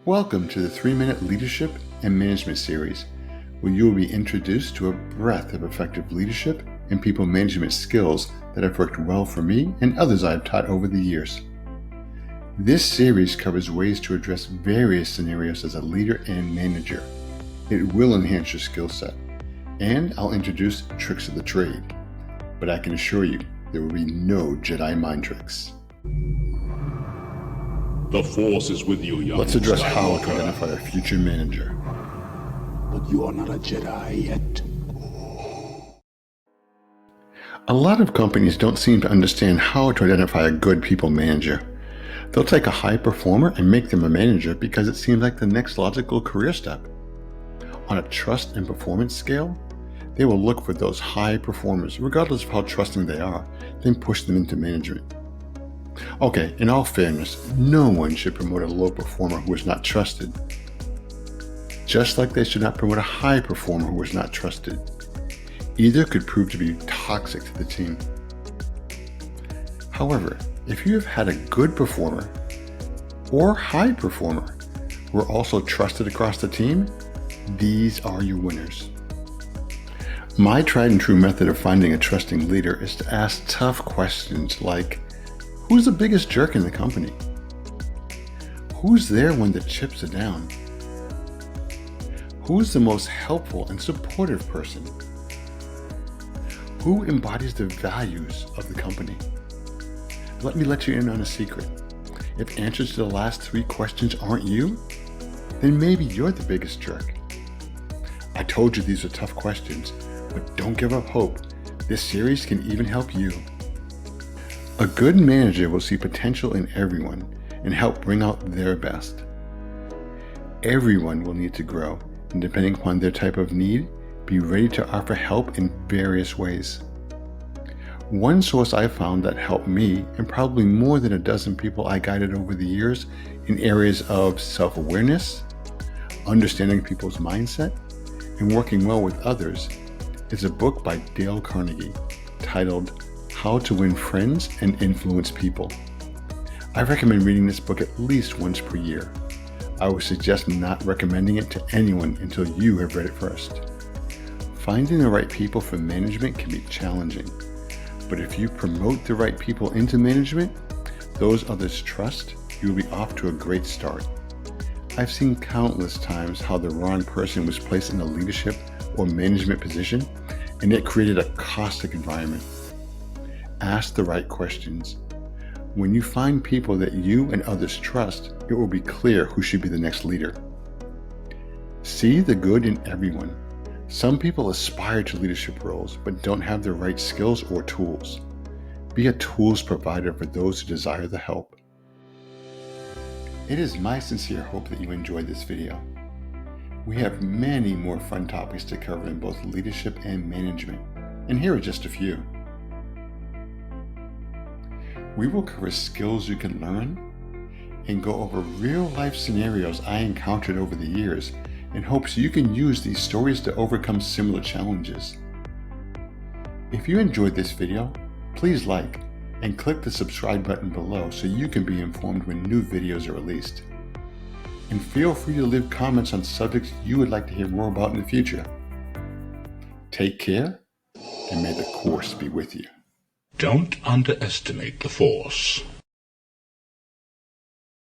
Welcome to the 3-Minute Leadership and Management Series, where you will be introduced to a breadth of effective leadership and people management skills that have worked well for me and others I have taught over the years. This series covers ways to address various scenarios as a leader and manager. It will enhance your skill set, and I'll introduce tricks of the trade. But I can assure you, there will be no Jedi mind tricks. The Force is with you, young Let's address Skywalker. how to identify a future manager. But you are not a Jedi yet. A lot of companies don't seem to understand how to identify a good people manager. They'll take a high performer and make them a manager because it seems like the next logical career step. On a trust and performance scale, they will look for those high performers, regardless of how trusting they are, then push them into management. Okay, in all fairness, no one should promote a low performer who is not trusted. Just like they should not promote a high performer who is not trusted. Either could prove to be toxic to the team. However, if you have had a good performer or high performer who are also trusted across the team, these are your winners. My tried and true method of finding a trusting leader is to ask tough questions like, who's the biggest jerk in the company? Who's there when the chips are down? Who's the most helpful and supportive person? Who embodies the values of the company? Let me let you in on a secret. If answers to the last 3 questions aren't you, then maybe you're the biggest jerk. I told you these are tough questions, but don't give up hope. This series can even help you. A good manager will see potential in everyone and help bring out their best. Everyone will need to grow, and depending upon their type of need, be ready to offer help in various ways. One source I found that helped me, and probably more than a dozen people I guided over the years in areas of self-awareness, understanding people's mindset, and working well with others, is a book by Dale Carnegie titled How to Win Friends and Influence People. I recommend reading this book at least once per year. I would suggest not recommending it to anyone until you have read it first. Finding the right people for management can be challenging, but if you promote the right people into management, those others trust, you will be off to a great start. I've seen countless times how the wrong person was placed in a leadership or management position, and it created a caustic environment. Ask the right questions. When you find people that you and others trust, it will be clear who should be the next leader. See the good in everyone. Some people aspire to leadership roles, but don't have the right skills or tools. Be a tools provider for those who desire the help. It is my sincere hope that you enjoyed this video. We have many more fun topics to cover in both leadership and management, and here are just a few. We will cover skills you can learn and go over real-life scenarios I encountered over the years in hopes you can use these stories to overcome similar challenges. If you enjoyed this video, please like and click the subscribe button below so you can be informed when new videos are released. And feel free to leave comments on subjects you would like to hear more about in the future. Take care, and may the Force be with you. Don't underestimate the Force.